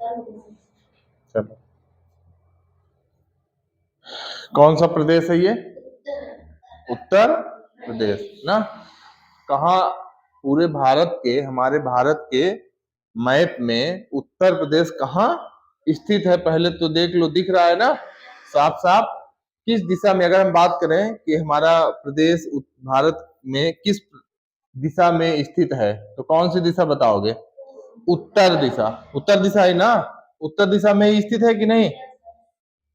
चलो, कौन सा प्रदेश है ये? उत्तर प्रदेश ना। कहा पूरे भारत के, हमारे भारत के मैप में उत्तर प्रदेश कहाँ स्थित है? पहले तो देख लो, दिख रहा है ना साफ साफ। किस दिशा में, अगर हम बात करें कि हमारा प्रदेश भारत में किस दिशा में स्थित है, तो कौन सी दिशा बताओगे? उत्तर दिशा। उत्तर दिशा है ना, उत्तर दिशा में ही स्थित है कि नहीं?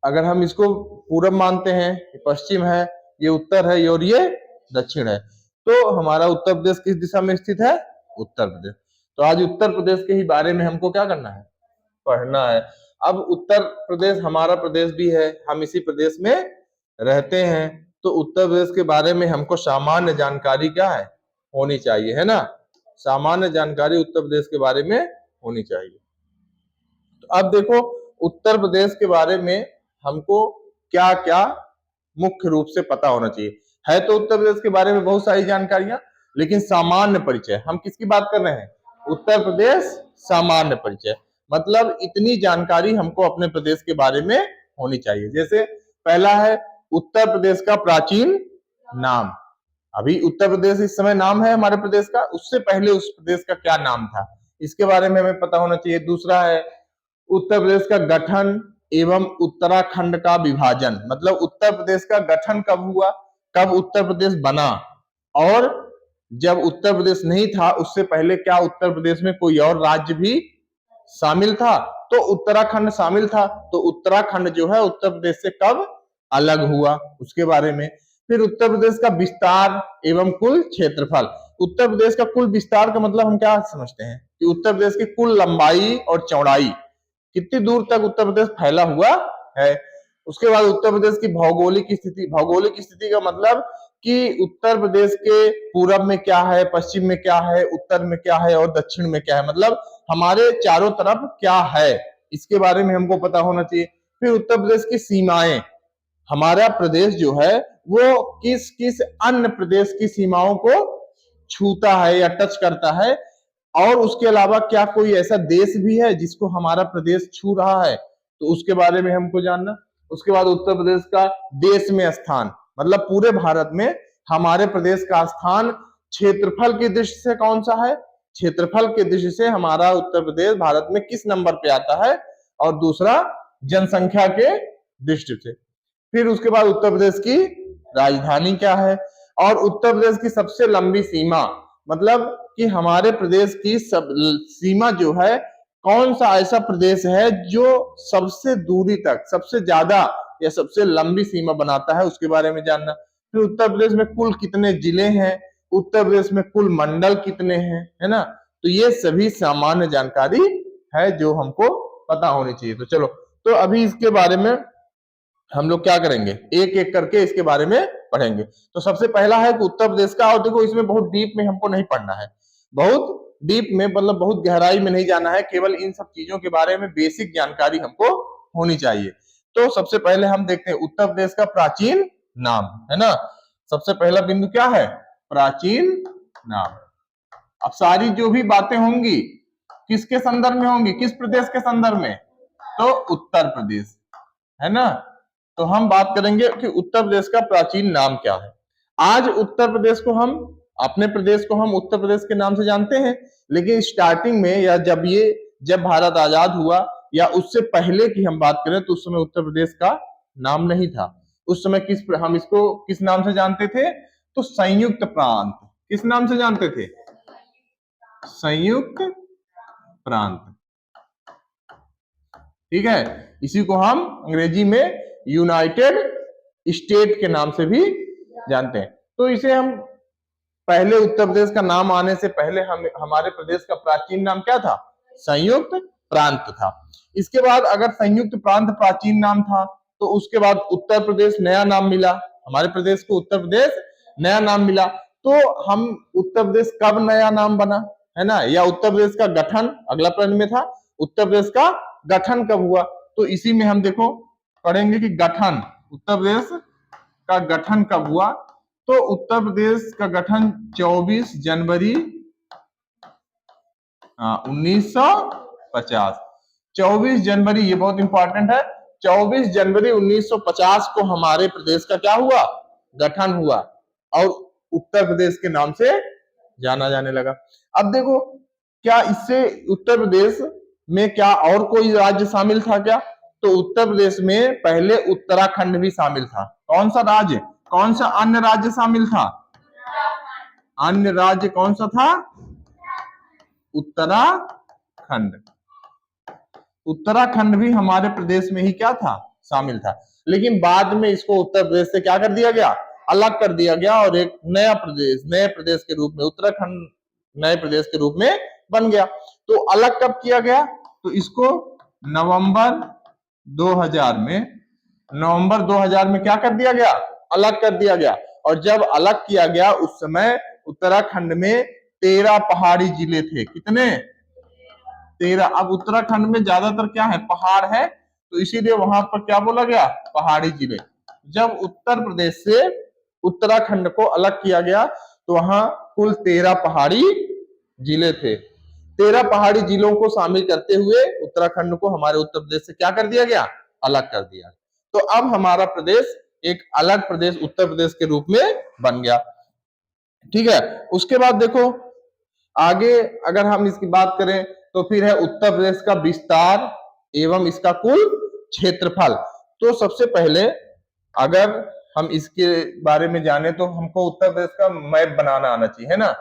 अगर हम इसको पूरब मानते हैं, पश्चिम है, ये उत्तर है, और ये दक्षिण है, तो हमारा उत्तर प्रदेश किस दिशा में स्थित है? उत्तर प्रदेश। तो आज उत्तर प्रदेश के ही बारे में हमको क्या करना है? पढ़ना है। अब उत्तर प्रदेश हमारा प्रदेश भी है, हम इसी प्रदेश में रहते हैं, तो उत्तर प्रदेश के बारे में हमको सामान्य जानकारी क्या है? होनी चाहिए, है ना। सामान्य जानकारी उत्तर प्रदेश के बारे में होनी चाहिए। तो अब देखो, उत्तर प्रदेश के बारे में हमको क्या क्या मुख्य रूप से पता होना चाहिए। है तो उत्तर प्रदेश के बारे में बहुत सारी जानकारियां, लेकिन सामान्य परिचय, हम किसकी बात कर रहे हैं? उत्तर प्रदेश सामान्य परिचय, मतलब इतनी जानकारी हमको अपने प्रदेश के बारे में होनी चाहिए। जैसे पहला है उत्तर प्रदेश का प्राचीन नाम। अभी उत्तर प्रदेश इस समय नाम है हमारे प्रदेश का, उससे पहले उस प्रदेश का क्या नाम था, इसके बारे में हमें पता होना चाहिए। दूसरा है उत्तर प्रदेश का गठन एवं उत्तराखंड का विभाजन, मतलब उत्तर प्रदेश का गठन कब हुआ, कब उत्तर प्रदेश बना, और जब उत्तर प्रदेश नहीं था उससे पहले क्या उत्तर प्रदेश में कोई और राज्य भी शामिल था? तो उत्तराखंड शामिल था। तो उत्तराखंड जो है उत्तर प्रदेश से कब अलग हुआ, उसके बारे में। फिर उत्तर प्रदेश का विस्तार एवं कुल क्षेत्रफल। उत्तर प्रदेश का कुल विस्तार का मतलब हम क्या समझते हैं कि उत्तर प्रदेश की कुल लंबाई और चौड़ाई, कितनी दूर तक उत्तर प्रदेश फैला हुआ है। उसके बाद उत्तर प्रदेश की भौगोलिक स्थिति। भौगोलिक स्थिति का मतलब कि उत्तर प्रदेश के पूरब में क्या है, पश्चिम में क्या है, उत्तर में क्या है और दक्षिण में क्या है, मतलब हमारे चारों तरफ क्या है, इसके बारे में हमको पता होना चाहिए। फिर उत्तर प्रदेश की सीमाएं, हमारा प्रदेश जो है वो किस किस अन्य प्रदेश की सीमाओं को छूता है या टच करता है, और उसके अलावा क्या कोई ऐसा देश भी है जिसको हमारा प्रदेश छू रहा है, तो उसके बारे में हमको जानना। उसके बाद उत्तर प्रदेश का देश में स्थान, मतलब पूरे भारत में हमारे प्रदेश का स्थान क्षेत्रफल की दृष्टि से कौन सा है, क्षेत्रफल की दृष्टि से हमारा उत्तर प्रदेश भारत में किस नंबर पे आता है, और दूसरा जनसंख्या के दृष्टि से। फिर उसके बाद उत्तर प्रदेश की राजधानी क्या है, और उत्तर प्रदेश की सबसे लंबी सीमा, मतलब कि हमारे प्रदेश की सब सीमा जो है, कौन सा ऐसा प्रदेश है जो सबसे दूरी तक, सबसे ज्यादा या सबसे लंबी सीमा बनाता है, उसके बारे में जानना। फिर उत्तर प्रदेश में कुल कितने जिले हैं, उत्तर प्रदेश में कुल मंडल कितने हैं, है ना। तो ये सभी सामान्य जानकारी है जो हमको पता होनी चाहिए। तो चलो, तो अभी इसके बारे में हम लोग क्या करेंगे, एक एक करके इसके बारे में पढ़ेंगे। तो सबसे पहला है कि उत्तर प्रदेश का, और देखो इसमें बहुत डीप में हमको नहीं पढ़ना है, बहुत डीप में मतलब बहुत गहराई में नहीं जाना है, केवल इन सब चीजों के बारे में बेसिक जानकारी हमको होनी चाहिए। तो सबसे पहले हम देखते हैं उत्तर प्रदेश का प्राचीन नाम, है ना। सबसे पहला बिंदु क्या है? प्राचीन नाम। अब सारी जो भी बातें होंगी किसके संदर्भ में होंगी, किस प्रदेश के संदर्भ में? तो उत्तर प्रदेश, है ना। तो हम बात करेंगे कि उत्तर प्रदेश का प्राचीन नाम क्या है। आज उत्तर प्रदेश को हम, अपने प्रदेश को हम उत्तर प्रदेश के नाम से जानते हैं, लेकिन स्टार्टिंग में या जब भारत आजाद हुआ या उससे पहले की हम बात करें, तो उस समय उत्तर प्रदेश का नाम नहीं था। उस समय हम इसको किस नाम से जानते थे? तो संयुक्त प्रांत। किस नाम से जानते थे? संयुक्त प्रांत, ठीक है। इसी को हम अंग्रेजी में यूनाइटेड स्टेट के नाम से भी जानते हैं। तो इसे हम पहले, उत्तर प्रदेश का नाम आने से पहले हमारे प्रदेश का प्राचीन नाम क्या था? संयुक्त प्रांत था। इसके बाद अगर संयुक्त प्रांत प्राचीन नाम था, तो उसके बाद उत्तर प्रदेश नया नाम मिला, हमारे प्रदेश को उत्तर प्रदेश नया नाम मिला। तो हम उत्तर प्रदेश कब नया नाम बना, है ना, या उत्तर प्रदेश का गठन अगला प्रश्न में था, उत्तर प्रदेश का गठन कब हुआ? तो इसी में हम देखो पढ़ेंगे कि गठन, उत्तर प्रदेश का गठन कब हुआ। तो उत्तर प्रदेश का गठन 24 जनवरी 1950। 24 जनवरी, ये बहुत इंपॉर्टेंट है, 24 जनवरी 1950 को हमारे प्रदेश का क्या हुआ, गठन हुआ और उत्तर प्रदेश के नाम से जाना जाने लगा। अब देखो, क्या इससे उत्तर प्रदेश में क्या और कोई राज्य शामिल था क्या? तो उत्तर प्रदेश में पहले उत्तराखंड भी शामिल था। कौन सा राज्य, कौन सा अन्य राज्य शामिल था? अन्य राज्य कौन सा था? उत्तराखंड। उत्तराखंड भी हमारे प्रदेश में ही क्या था, शामिल था। लेकिन बाद में इसको उत्तर प्रदेश से क्या कर दिया गया, अलग कर दिया गया और एक नया प्रदेश, नए प्रदेश के रूप में उत्तराखंड नए प्रदेश के रूप में बन गया। तो अलग कब किया गया? तो इसको नवंबर 2000 में, नवंबर 2000 में क्या कर दिया गया, अलग कर दिया गया। और जब अलग किया गया उस समय उत्तराखंड में 13 पहाड़ी जिले थे। कितने? 13। अब उत्तराखंड में ज्यादातर क्या है, पहाड़ है, तो इसीलिए वहां पर क्या बोला गया, पहाड़ी जिले। जब उत्तर प्रदेश से उत्तराखंड को अलग किया गया तो वहां कुल 13 पहाड़ी जिले थे। 13 पहाड़ी जिलों को शामिल करते हुए उत्तराखंड को हमारे उत्तर प्रदेश से क्या कर दिया गया, अलग कर दिया। तो अब हमारा प्रदेश एक अलग प्रदेश उत्तर प्रदेश के रूप में बन गया। ठीक है, उसके बाद देखो आगे अगर हम इसकी बात करें तो फिर है उत्तर प्रदेश का विस्तार एवं इसका कुल क्षेत्रफल। तो सबसे पहले अगर हम इसके बारे में जाने तो हमको उत्तर प्रदेश का मैप बनाना आना चाहिए, है ना।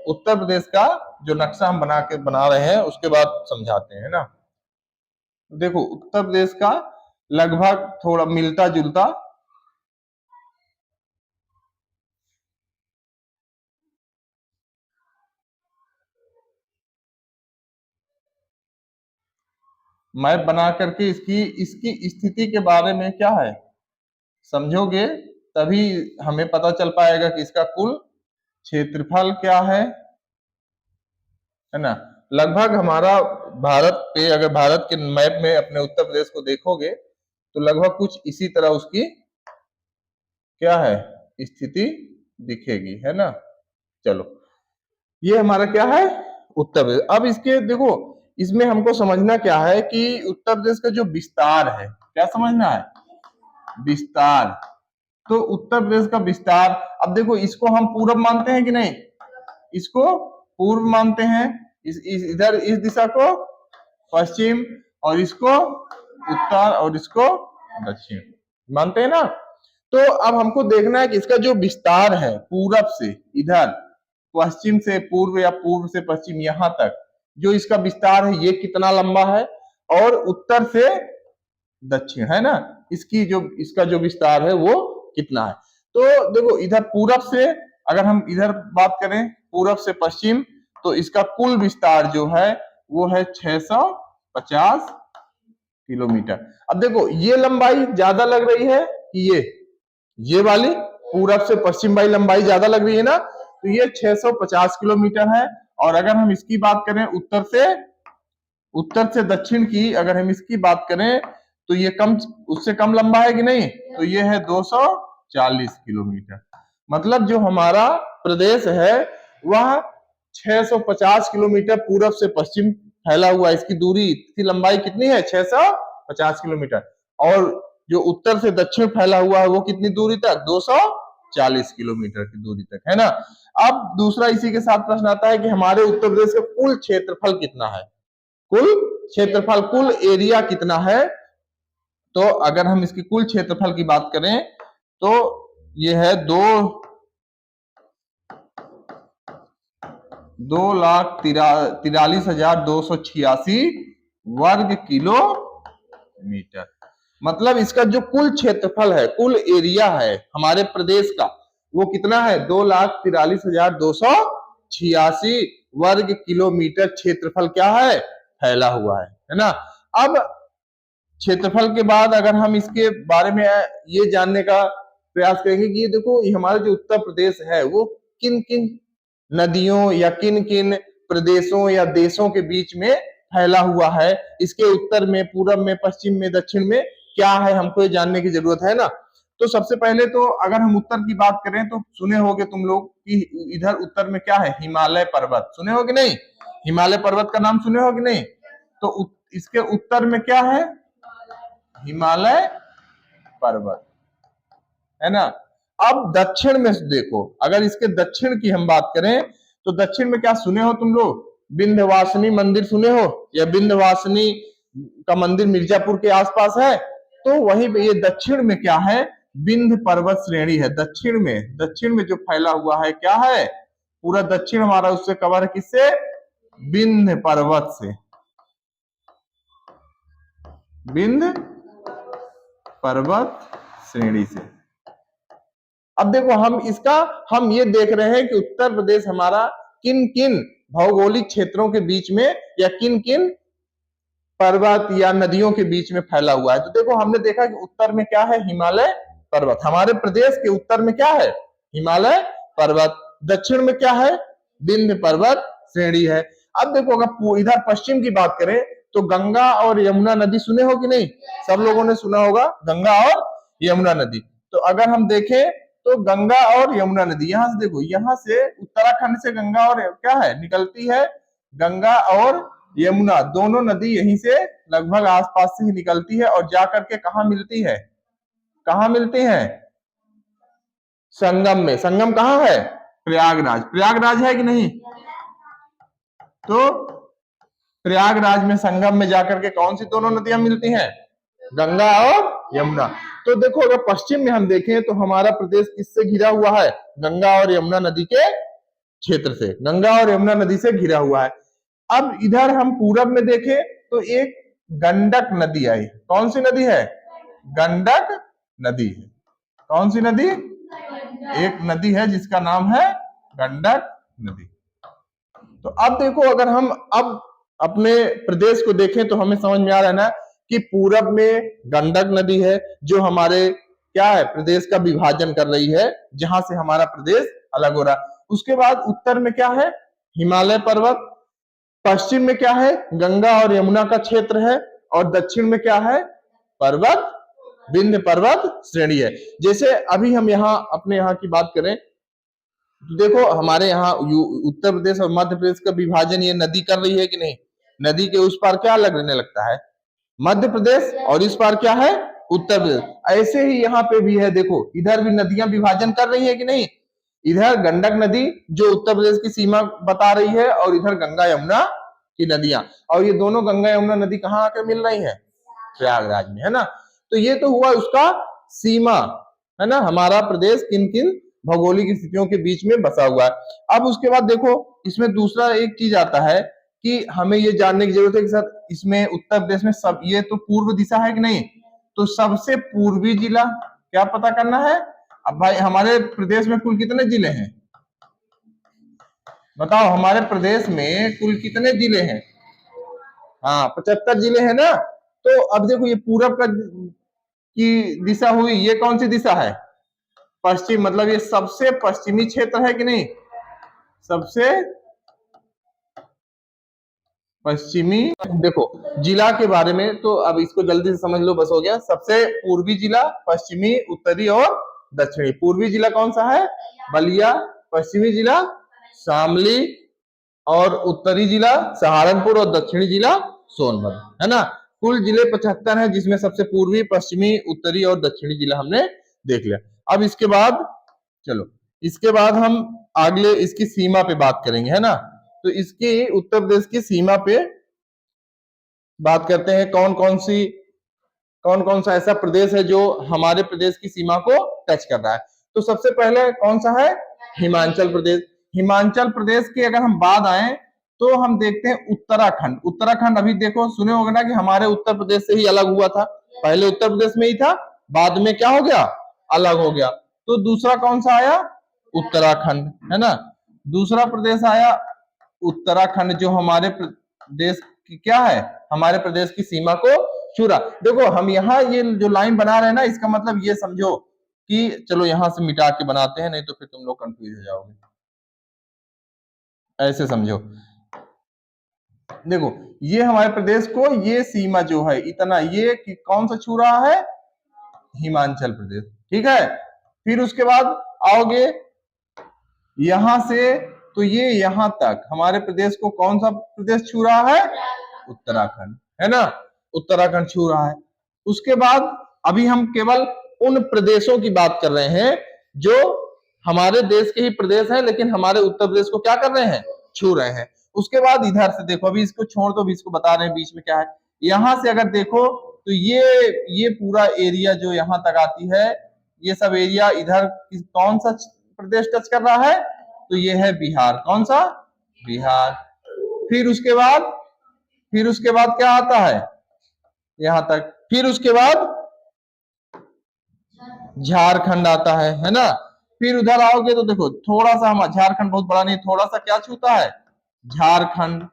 उत्तर प्रदेश का जो नक्शा हम बना रहे हैं उसके बाद समझाते हैं, है ना। देखो उत्तर प्रदेश का लगभग थोड़ा मिलता जुलता मैप बना करके इसकी इसकी स्थिति के बारे में क्या है समझोगे, तभी हमें पता चल पाएगा कि इसका कुल क्षेत्रफल क्या है ना। लगभग हमारा भारत पे, अगर भारत के मैप में अपने उत्तर प्रदेश को देखोगे तो लगभग कुछ इसी तरह उसकी क्या है, स्थिति दिखेगी, है ना। चलो, ये हमारा क्या है, उत्तर प्रदेश। अब इसके देखो, इसमें हमको समझना क्या है कि उत्तर प्रदेश का जो विस्तार है, क्या समझना है, विस्तार। तो उत्तर प्रदेश का विस्तार, अब देखो इसको हम पूरब मानते हैं कि नहीं, इसको पूर्व मानते हैं, इधर इस दिशा को पश्चिम और इसको उत्तर और इसको दक्षिण मानते हैं ना। तो अब हमको देखना है कि इसका जो विस्तार है पूरब से इधर, पश्चिम से पूर्व या पूर्व से पश्चिम यहाँ तक जो इसका विस्तार है ये कितना लंबा है, और उत्तर से दक्षिण, है ना, इसका जो विस्तार है वो कितना है। तो देखो इधर पूरब से अगर हम इधर बात करें पूरब से पश्चिम, तो इसका कुल विस्तार जो है वो है 650 किलोमीटर। अब देखो ये लंबाई ज्यादा लग रही है कि ये वाली पूरब से पश्चिम वाली लंबाई ज्यादा लग रही है ना, तो ये 650 किलोमीटर है। और अगर हम इसकी बात करें उत्तर से दक्षिण की, अगर हम इसकी बात करें तो ये उससे कम लंबा है कि नहीं, तो ये है 240 किलोमीटर। मतलब जो हमारा प्रदेश है वह 650 किलोमीटर पूरब से पश्चिम फैला हुआ, इसकी दूरी, इसकी लंबाई कितनी है, 650 किलोमीटर। और जो उत्तर से दक्षिण फैला हुआ है वो कितनी दूरी तक, 240 किलोमीटर की दूरी तक, है ना। अब दूसरा इसी के साथ प्रश्न आता है कि हमारे उत्तर प्रदेश का कुल क्षेत्रफल कितना है, कुल क्षेत्रफल, कुल एरिया कितना है। तो अगर हम इसकी कुल क्षेत्रफल की बात करें तो ये है 2,43,286 वर्ग किलोमीटर। मतलब इसका जो कुल क्षेत्रफल है, कुल एरिया है हमारे प्रदेश का, वो कितना है, 2,43,286 वर्ग किलोमीटर क्षेत्रफल क्या है, फैला हुआ है ना। अब क्षेत्रफल के बाद अगर हम इसके बारे में ये जानने का प्रयास करेंगे कि ये देखो ये हमारा जो उत्तर प्रदेश है वो किन किन नदियों या किन किन प्रदेशों या देशों के बीच में फैला हुआ है, इसके उत्तर में, पूरब में, पश्चिम में, दक्षिण में क्या है, हमको ये जानने की जरूरत है ना। तो सबसे पहले तो अगर हम उत्तर की बात करें तो सुने होगे तुम लोग कि इधर उत्तर में क्या है, हिमालय पर्वत, सुने हो कि नहीं, हिमालय पर्वत का नाम सुने हो कि नहीं। तो इसके उत्तर में क्या है? हिमालय पर्वत, है ना। अब दक्षिण में देखो, अगर इसके दक्षिण की हम बात करें तो दक्षिण में क्या सुने हो तुम लोग? विंध्यवासिनी मंदिर सुने हो? या विंध्यवासिनी का मंदिर मिर्जापुर के आसपास है। तो वहीं पे ये दक्षिण में क्या है? विंध्य पर्वत श्रेणी है। दक्षिण में जो फैला हुआ है क्या है? पूरा दक्षिण हमारा उससे कवर है, किससे? विंध्य पर्वत से, विंध्य पर्वत श्रेणी से। अब देखो हम ये देख रहे हैं कि उत्तर प्रदेश हमारा किन किन भौगोलिक क्षेत्रों के बीच में या किन किन पर्वत या नदियों के बीच में फैला हुआ है। तो देखो हमने देखा कि उत्तर में क्या है? हिमालय पर्वत। हमारे प्रदेश के उत्तर में क्या है? हिमालय पर्वत। दक्षिण में क्या है? विंध्य पर्वत श्रेणी है। अब देखो अगर इधर पश्चिम की बात करें तो गंगा और यमुना नदी सुने हो कि नहीं? सब लोगों ने सुना होगा गंगा और यमुना नदी। तो अगर हम देखें तो गंगा और यमुना नदी, यहां से देखो, यहां से उत्तराखंड से गंगा और क्या है निकलती है? गंगा और यमुना दोनों नदी यहीं से लगभग आसपास से ही निकलती है और जाकर के कहा मिलती है? कहां मिलती है? संगम में। संगम कहाँ है? प्रयागराज। प्रयागराज है कि नहीं? तो प्रयागराज में संगम में जाकर के कौन सी दोनों नदियां मिलती हैं? गंगा और यमुना। तो देखो अगर पश्चिम में हम देखें तो हमारा प्रदेश किससे घिरा हुआ है? गंगा और यमुना नदी के क्षेत्र से, गंगा और यमुना नदी से घिरा हुआ है। अब इधर हम पूरब में देखें तो एक गंडक नदी आई। कौन सी नदी है? गंडक नदी है। कौन सी नदी? एक नदी है जिसका नाम है गंडक नदी। तो अब देखो अगर हम अब अपने प्रदेश को देखें तो हमें समझ में आ रहा है ना कि पूरब में गंडक नदी है जो हमारे क्या है? प्रदेश का विभाजन कर रही है, जहां से हमारा प्रदेश अलग हो रहा है। उसके बाद उत्तर में क्या है? हिमालय पर्वत। पश्चिम में क्या है? गंगा और यमुना का क्षेत्र है। और दक्षिण में क्या है? पर्वत, विंध्य पर्वत श्रेणी है। जैसे अभी हम अपने यहाँ की बात करें तो देखो हमारे यहाँ उत्तर प्रदेश और मध्य प्रदेश का विभाजन ये नदी कर रही है कि नहीं? नदी के उस पार क्या लगने लगता है? मध्य प्रदेश, और इस पार क्या है? उत्तर प्रदेश। ऐसे ही यहाँ पे भी है, देखो इधर भी नदियां विभाजन कर रही है कि नहीं? इधर गंडक नदी जो उत्तर प्रदेश की सीमा बता रही है और इधर गंगा यमुना की नदियां, और ये दोनों गंगा यमुना नदी कहाँ आकर मिल रही है? प्रयागराज में, है ना। तो ये तो हुआ उसका सीमा, है ना, हमारा प्रदेश किन किन भौगोलिक स्थितियों के बीच में बसा हुआ है। अब उसके बाद देखो इसमें दूसरा एक चीज आता है कि हमें ये जानने की जरूरत है कि सर इसमें उत्तर प्रदेश में सब ये तो पूर्व दिशा है कि नहीं? तो सबसे पूर्वी जिला क्या पता करना है। अब भाई हमारे प्रदेश में कुल कितने जिले हैं? बताओ हमारे प्रदेश में कुल कितने जिले हैं? हाँ 75 जिले हैं ना। तो अब देखो ये पूरब का की दिशा हुई, ये कौन सी दिशा है? पश्चिम, मतलब ये सबसे पश्चिमी क्षेत्र है कि नहीं? सबसे पश्चिमी। देखो जिला के बारे में तो अब इसको जल्दी से समझ लो, बस हो गया। सबसे पूर्वी जिला, पश्चिमी, उत्तरी और दक्षिणी। पूर्वी जिला कौन सा है? बलिया। पश्चिमी जिला शामली, और उत्तरी जिला सहारनपुर, और दक्षिणी जिला सोनभद्र, है ना। कुल जिले 75 है, जिसमें सबसे पूर्वी, पश्चिमी, उत्तरी और दक्षिणी जिला हमने देख लिया। अब इसके बाद चलो, इसके बाद हम अगले इसकी सीमा पे बात करेंगे, है ना। तो इसकी उत्तर प्रदेश की सीमा पे बात करते हैं, कौन कौन सा ऐसा प्रदेश है जो हमारे प्रदेश की सीमा को टच कर रहा है। तो सबसे पहले कौन सा है? हिमाचल प्रदेश। हिमाचल प्रदेश की अगर हम बात आए तो हम देखते हैं उत्तराखंड। उत्तराखंड अभी देखो सुने होंगे ना कि हमारे उत्तर प्रदेश से ही अलग हुआ था। पहले उत्तर प्रदेश में ही था, बाद में क्या हो गया? अलग हो गया। तो दूसरा कौन सा आया? उत्तराखंड, है ना। दूसरा प्रदेश आया उत्तराखंड, जो हमारे प्रदेश की क्या है? हमारे प्रदेश की सीमा को छू रहा। देखो हम यहाँ ये जो लाइन बना रहे हैं ना, इसका मतलब ये समझो कि चलो यहां से मिटा के बनाते हैं, नहीं तो फिर तुम लोग कंफ्यूज हो जाओगे। ऐसे समझो, देखो ये हमारे प्रदेश को ये सीमा जो है इतना, ये कि कौन सा छू रहा है? हिमाचल प्रदेश, ठीक है। फिर उसके बाद आओगे यहां से, तो ये यहां तक हमारे प्रदेश को कौन सा प्रदेश छू रहा है? उत्तराखंड। है ना, उत्तराखंड छू रहा है। उसके बाद अभी हम केवल उन प्रदेशों की बात कर रहे हैं जो हमारे देश के ही प्रदेश हैं, लेकिन हमारे उत्तर प्रदेश को क्या कर रहे हैं, छू रहे हैं। उसके बाद इधर से देखो, अभी इसको छोड़ दो, अभी इसको बता रहे हैं बीच में क्या है। यहां से अगर देखो तो ये पूरा एरिया जो यहां तक आती है, ये सब एरिया इधर कौन सा प्रदेश टच कर रहा है, तो ये है बिहार। कौन सा, बिहार। फिर उसके बाद क्या आता है, यहां तक। फिर उसके बाद झारखंड आता है ना। फिर उधर आओगे तो देखो थोड़ा सा, हम झारखंड बहुत बड़ा नहीं, थोड़ा सा क्या छूता है, झारखंड।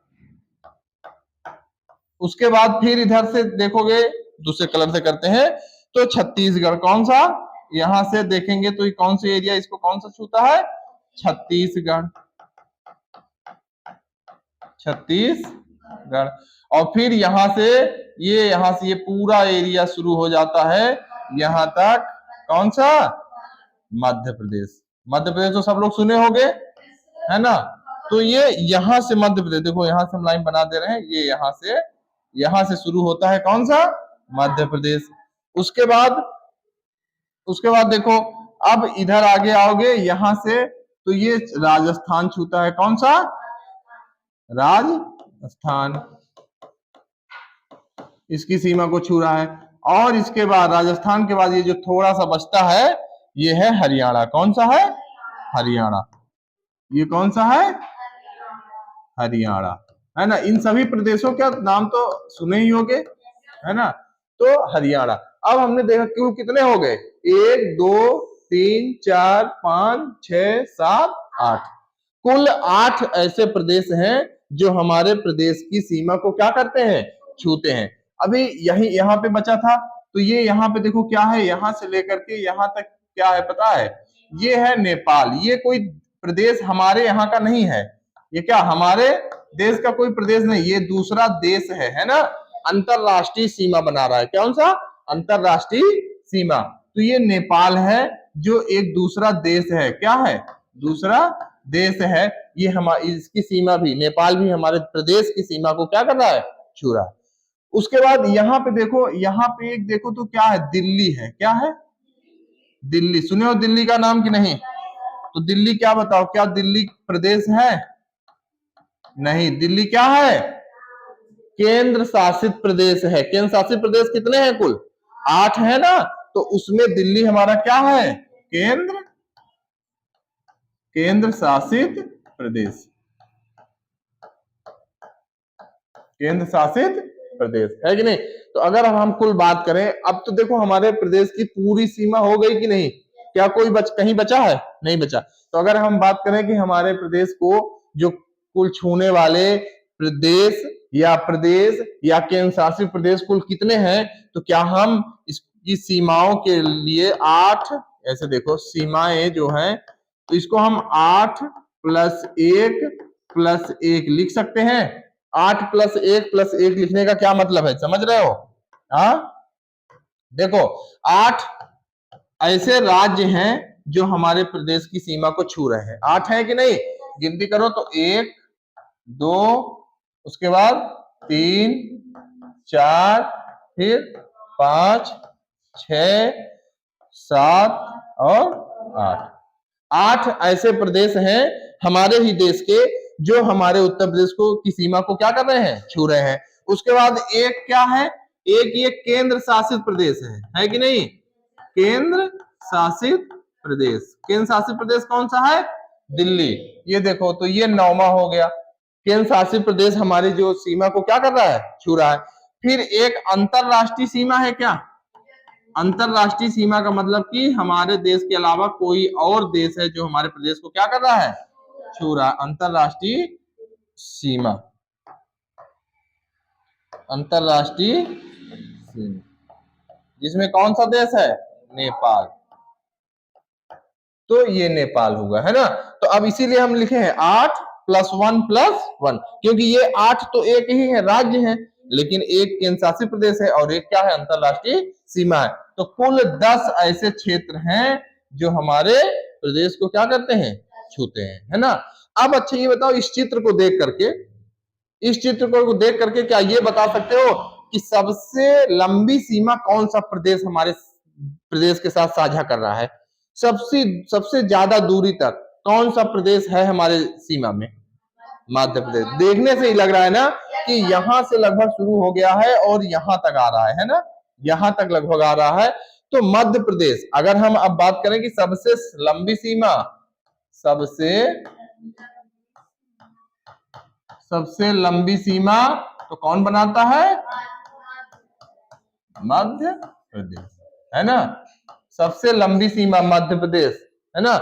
उसके बाद फिर इधर से देखोगे, दूसरे कलर से करते हैं, तो छत्तीसगढ़। कौन सा, यहां से देखेंगे तो कौन सा एरिया इसको कौन सा छूता है, छत्तीसगढ़। छत्तीसगढ़। और फिर यहां से ये पूरा एरिया शुरू हो जाता है यहां तक, कौन सा, मध्य प्रदेश। मध्य प्रदेश तो सब लोग सुने होंगे, है ना। तो ये यहां से मध्य प्रदेश, देखो यहां से हम लाइन बना दे रहे हैं, ये यहां से शुरू होता है, कौन सा, मध्य प्रदेश। उसके बाद देखो, अब इधर आगे आओगे यहां से, तो ये राजस्थान छूता है। कौन सा, राजस्थान, इसकी सीमा को छू रहा है। और इसके बाद राजस्थान के बाद ये जो थोड़ा सा बचता है, ये है हरियाणा। कौन सा है, हरियाणा। ये कौन सा है, हरियाणा, है ना। इन सभी प्रदेशों का नाम तो सुने ही होंगे, है ना। तो हरियाणा। अब हमने देखा कुल कितने हो गए, 1 2 3 4 5 6 7 8, कुल 8 ऐसे प्रदेश हैं जो हमारे प्रदेश की सीमा को क्या करते हैं, छूते हैं। अभी यहाँ पे बचा था, तो ये यहाँ पे देखो क्या है, यहां से लेकर के यहाँ तक क्या है पता है, ये है नेपाल। ये कोई प्रदेश हमारे यहाँ का नहीं है, ये क्या हमारे देश का कोई प्रदेश नहीं, ये दूसरा देश है ना। अंतरराष्ट्रीय सीमा बना रहा है, कौन सा, अंतरराष्ट्रीय सीमा। तो ये नेपाल है जो एक दूसरा देश है, क्या है, दूसरा देश है। ये हमारी इसकी सीमा भी, नेपाल भी हमारे प्रदेश की सीमा को क्या कर रहा है, छू रहा है। उसके बाद यहाँ पे देखो, यहाँ पे एक देखो तो क्या है, दिल्ली है। क्या है, दिल्ली। सुने हो दिल्ली का नाम कि नहीं, तो दिल्ली क्या बताओ, क्या दिल्ली प्रदेश है, नहीं। दिल्ली क्या है, केंद्र शासित प्रदेश है। केंद्र शासित प्रदेश कितने हैं, कुल 8 है ना। तो उसमें दिल्ली हमारा क्या है, केंद्र शासित प्रदेश, केंद्र शासित प्रदेश है कि नहीं। तो अगर हम कुल बात करें, अब तो देखो हमारे प्रदेश की पूरी सीमा हो गई कि नहीं, क्या कोई कहीं बचा है, नहीं बचा। तो अगर हम बात करें कि हमारे प्रदेश को जो कुल छूने वाले प्रदेश या केंद्र शासित प्रदेश कुल कितने हैं, तो क्या हम इसकी सीमाओं के लिए 8 ऐसे देखो सीमाएं जो हैं, तो इसको हम 8 + 1 लिख सकते हैं। 8 + 1 + 1 लिखने का क्या मतलब है, समझ रहे हो, हाँ। देखो 8 ऐसे राज्य हैं जो हमारे प्रदेश की सीमा को छू रहे हैं। 8 है कि नहीं, गिनती करो तो 1 2, उसके बाद 3 4, फिर 5 6 7 और 8। 8 ऐसे प्रदेश हैं हमारे ही देश के जो हमारे उत्तर प्रदेश को की सीमा को क्या कर रहे हैं, छू रहे हैं। उसके बाद एक क्या है, एक ये केंद्र शासित प्रदेश है कि नहीं, केंद्र शासित प्रदेश। केंद्र शासित प्रदेश कौन सा है, दिल्ली। ये देखो तो ये 9वां हो गया, केंद्र शासित प्रदेश हमारी जो सीमा को क्या कर रहा है, छू रहा है। फिर एक अंतरराष्ट्रीय सीमा है, क्या अंतरराष्ट्रीय सीमा का मतलब कि हमारे देश के अलावा कोई और देश है जो हमारे प्रदेश को क्या कर रहा है, छू रहा है। अंतरराष्ट्रीय सीमा, अंतरराष्ट्रीय सीमा, जिसमें कौन सा देश है, नेपाल। तो ये नेपाल होगा, है ना। तो अब इसीलिए हम लिखे हैं 8 + 1 + 1, क्योंकि ये 8 तो एक ही है, राज्य है, लेकिन एक केंद्र शासित प्रदेश है और एक क्या है, अंतरराष्ट्रीय सीमा है। तो कुल 10 ऐसे क्षेत्र हैं जो हमारे प्रदेश को क्या करते हैं, छूते हैं, है ना। अब अच्छा ये बताओ, इस चित्र को देख करके क्या ये बता सकते हो कि सबसे लंबी सीमा कौन सा प्रदेश हमारे प्रदेश के साथ साझा कर रहा है। सबसे सबसे ज्यादा दूरी तक कौन सा प्रदेश है हमारे सीमा में? मध्य प्रदेश। देखने से ही लग रहा है ना कि यहां से लगभग शुरू हो गया है और यहां तक आ रहा है ना, यहां तक लगभग आ रहा है। तो मध्य प्रदेश, अगर हम अब बात करें कि सबसे लंबी सीमा, सबसे लंबी सीमा तो कौन बनाता है? मध्य प्रदेश, है ना। सबसे लंबी सीमा मध्य प्रदेश, है ना।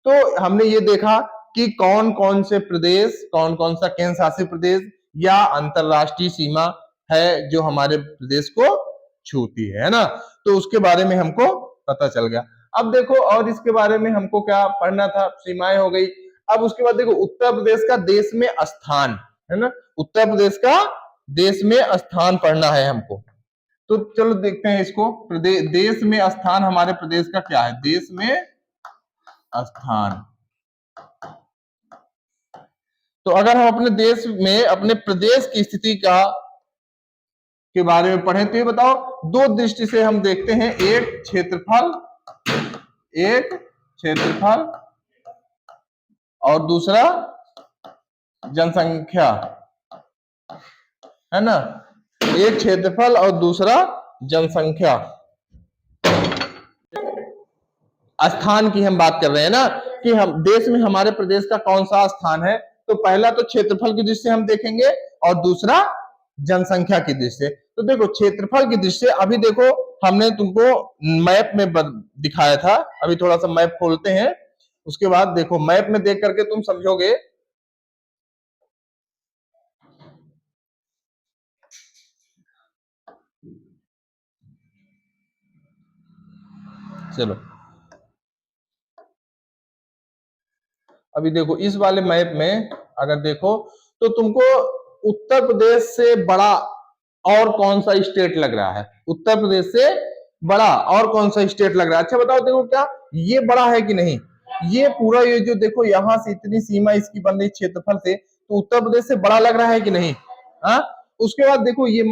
तो हमने ये देखा कि कौन कौन से प्रदेश, कौन कौन सा केंद्र शासित प्रदेश या अंतरराष्ट्रीय सीमा है जो हमारे प्रदेश को छूती है ना। तो उसके बारे में हमको पता चल गया। अब देखो और इसके बारे में हमको क्या पढ़ना था, सीमाएं हो गई। अब उसके बाद देखो उत्तर प्रदेश का देश में स्थान, है ना, उत्तर प्रदेश का देश में स्थान पढ़ना है हमको। तो चलो देखते हैं इसको। देश में स्थान हमारे प्रदेश का क्या है? देश में स्थान। तो अगर हम अपने देश में अपने प्रदेश की स्थिति का के बारे में पढ़ें तो ये बताओ, दो दृष्टि से हम देखते हैं, एक क्षेत्रफल और दूसरा जनसंख्या, है ना। एक क्षेत्रफल और दूसरा जनसंख्या। स्थान की हम बात कर रहे हैं ना कि हम देश में हमारे प्रदेश का कौन सा स्थान है। तो पहला तो क्षेत्रफल की दृष्टि से हम देखेंगे और दूसरा जनसंख्या की दृष्टि से। तो देखो क्षेत्रफल की दृष्टि से, अभी देखो हमने तुमको मैप में दिखाया था, अभी थोड़ा सा मैप खोलते हैं, उसके बाद देखो मैप में देख करके तुम समझोगे। चलो अभी देखो इस वाले मैप में अगर देखो तो तुमको उत्तर प्रदेश से बड़ा और कौन सा स्टेट लग रहा है? उत्तर प्रदेश से बड़ा और कौन सा स्टेट लग रहा है? अच्छा बताओ, देखो क्या ये बड़ा है कि नहीं? ये पूरा ये जो देखो यहां से इतनी सीमा इसकी बन रही क्षेत्रफल से, तो उत्तर प्रदेश से बड़ा लग रहा है कि नहीं? हाँ। उसके बाद देखो ये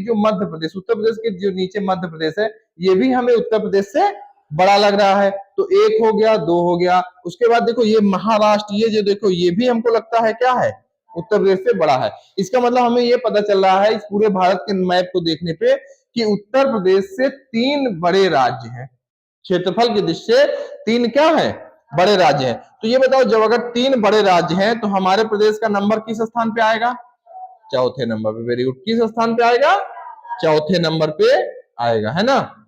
जो मध्य प्रदेश, उत्तर प्रदेश के जो नीचे मध्य प्रदेश है, ये भी हमें उत्तर प्रदेश से बड़ा लग रहा है। तो एक हो गया, दो हो गया। उसके बाद देखो ये महाराष्ट्र, ये जो देखो ये भी हमको लगता है क्या है? उत्तर प्रदेश से बड़ा है। इसका मतलब हमें ये पता चल रहा है इस पूरे भारत के मैप को देखने पे कि उत्तर प्रदेश से 3 बड़े राज्य हैं। क्षेत्रफल की दृष्टि से 3 क्या है? बड़े राज्य हैं। तो ये बताओ, जब अगर 3 बड़े राज्य हैं तो हमारे प्रदेश का नंबर किस स्थान पे आएगा? चौथे नंबर पे। Very good. किस स्थान पे आएगा? चौथे नंबर पे आएगा, है ना।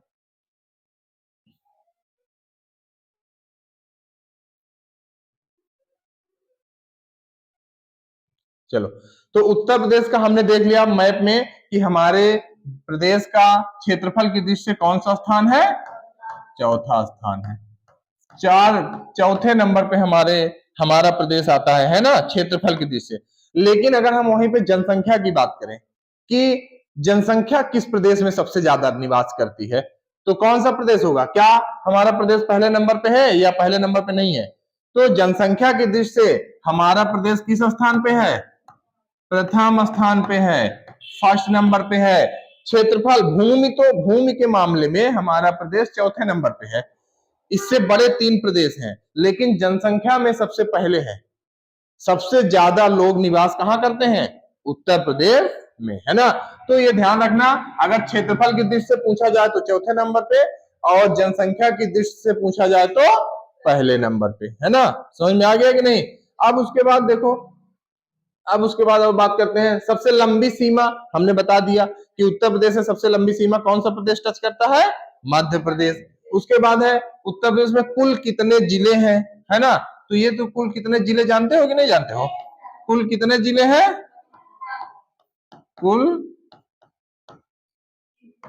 चलो, तो उत्तर प्रदेश का हमने देख लिया मैप में कि हमारे प्रदेश का क्षेत्रफल की दृष्टि से कौन सा स्थान है? चौथा स्थान है। चौथे नंबर पे हमारा प्रदेश आता है ना, क्षेत्रफल की दृष्टि से। लेकिन अगर हम वहीं पे जनसंख्या की बात करें कि जनसंख्या किस प्रदेश में सबसे ज्यादा निवास करती है, तो कौन सा प्रदेश होगा? क्या हमारा प्रदेश पहले नंबर पे है या पहले नंबर पे नहीं है? तो जनसंख्या की दृष्टि से हमारा प्रदेश किस स्थान पे है? प्रथम स्थान पे है, फर्स्ट नंबर पे है। क्षेत्रफल, भूमि के मामले में हमारा प्रदेश चौथे नंबर पे है। इससे बड़े 3 प्रदेश हैं, लेकिन जनसंख्या में सबसे पहले है। सबसे ज्यादा लोग निवास कहाँ करते हैं? उत्तर प्रदेश में, है ना। तो ये ध्यान रखना, अगर क्षेत्रफल की दृष्टि से पूछा जाए तो चौथे नंबर पे, और जनसंख्या की दृष्टि से पूछा जाए तो पहले नंबर पे, है ना। समझ में आ गया कि नहीं? अब उसके बाद देखो, अब उसके बाद अब बात करते हैं सबसे लंबी सीमा। हमने बता दिया कि उत्तर प्रदेश से सबसे लंबी सीमा कौन सा प्रदेश टच करता है? मध्य प्रदेश। उसके बाद है उत्तर प्रदेश में कुल कितने जिले हैं, है ना। तो ये तो कुल कितने जिले जानते हो कि नहीं जानते हो? कुल कितने जिले हैं? कुल,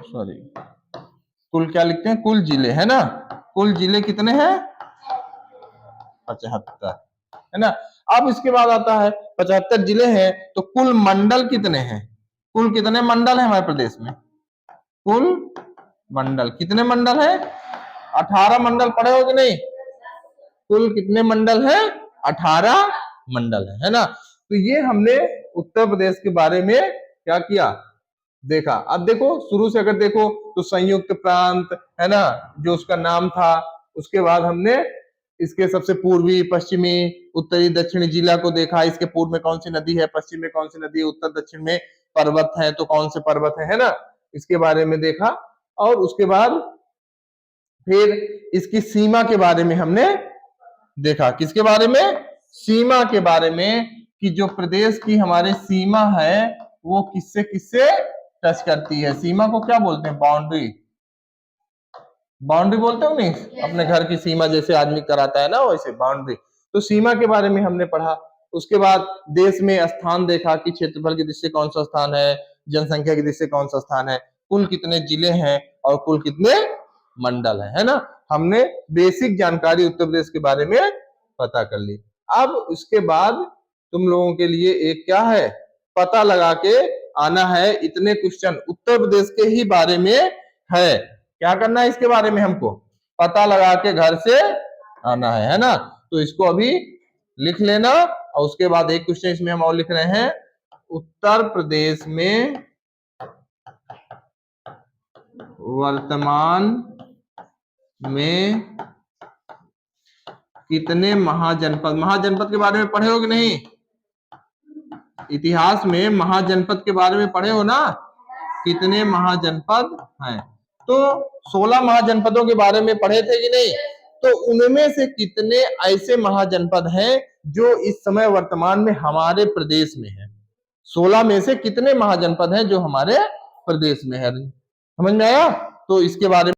सॉरी, कुल क्या लिखते हैं? कुल जिले, है ना। कुल जिले कितने हैं? 75, है ना। अब इसके बाद आता है 75 जिले हैं, तो कुल मंडल कितने हैं? कुल कितने मंडल है हमारे प्रदेश में? कुल मंडल कितने मंडल है? 18 मंडल पढ़े हो कि नहीं? कुल कितने मंडल है? 18 मंडल है ना। तो ये हमने उत्तर प्रदेश के बारे में क्या किया? देखा। अब देखो शुरू से अगर देखो तो संयुक्त प्रांत है ना, जो उसका नाम था। उसके बाद हमने इसके सबसे पूर्वी, पश्चिमी, उत्तरी, दक्षिणी जिला को देखा। इसके पूर्व में कौन सी नदी है, पश्चिम में कौन सी नदी है, उत्तर दक्षिण में पर्वत है तो कौन से पर्वत है ना, इसके बारे में देखा। और उसके बाद फिर इसकी सीमा के बारे में हमने देखा। किसके बारे में? सीमा के बारे में, कि जो प्रदेश की हमारे सीमा है वो किससे किससे टच करती है। सीमा को क्या बोलते हैं? बाउंड्री। बाउंड्री बोलते हो नहीं, अपने घर की सीमा जैसे आदमी कराता है ना, वैसे बाउंड्री। तो सीमा के बारे में हमने पढ़ा। उसके बाद देश में स्थान देखा कि क्षेत्रफल की दृष्टि से कौन सा स्थान है, जनसंख्या की दृष्टि से कौन सा स्थान है, कुल कितने जिले हैं और कुल कितने मंडल है ना। हमने बेसिक जानकारी उत्तर प्रदेश के बारे में पता कर ली। अब उसके बाद तुम लोगों के लिए एक क्या है, पता लगा के आना है। इतने क्वेश्चन उत्तर प्रदेश के ही बारे में है। क्या करना है इसके बारे में? हमको पता लगा के घर से आना है ना। तो इसको अभी लिख लेना। और उसके बाद एक क्वेश्चन इसमें हम और लिख रहे हैं, उत्तर प्रदेश में वर्तमान में कितने महाजनपद। महाजनपद के बारे में पढ़े हो कि नहीं? इतिहास में महाजनपद के बारे में पढ़े हो ना, कितने महाजनपद हैं। तो 16 महाजनपदों के बारे में पढ़े थे कि नहीं? तो उनमें से कितने ऐसे महाजनपद हैं जो इस समय वर्तमान में हमारे प्रदेश में है। 16 में से कितने महाजनपद हैं जो हमारे प्रदेश में है। समझ में आया? तो इसके बारे में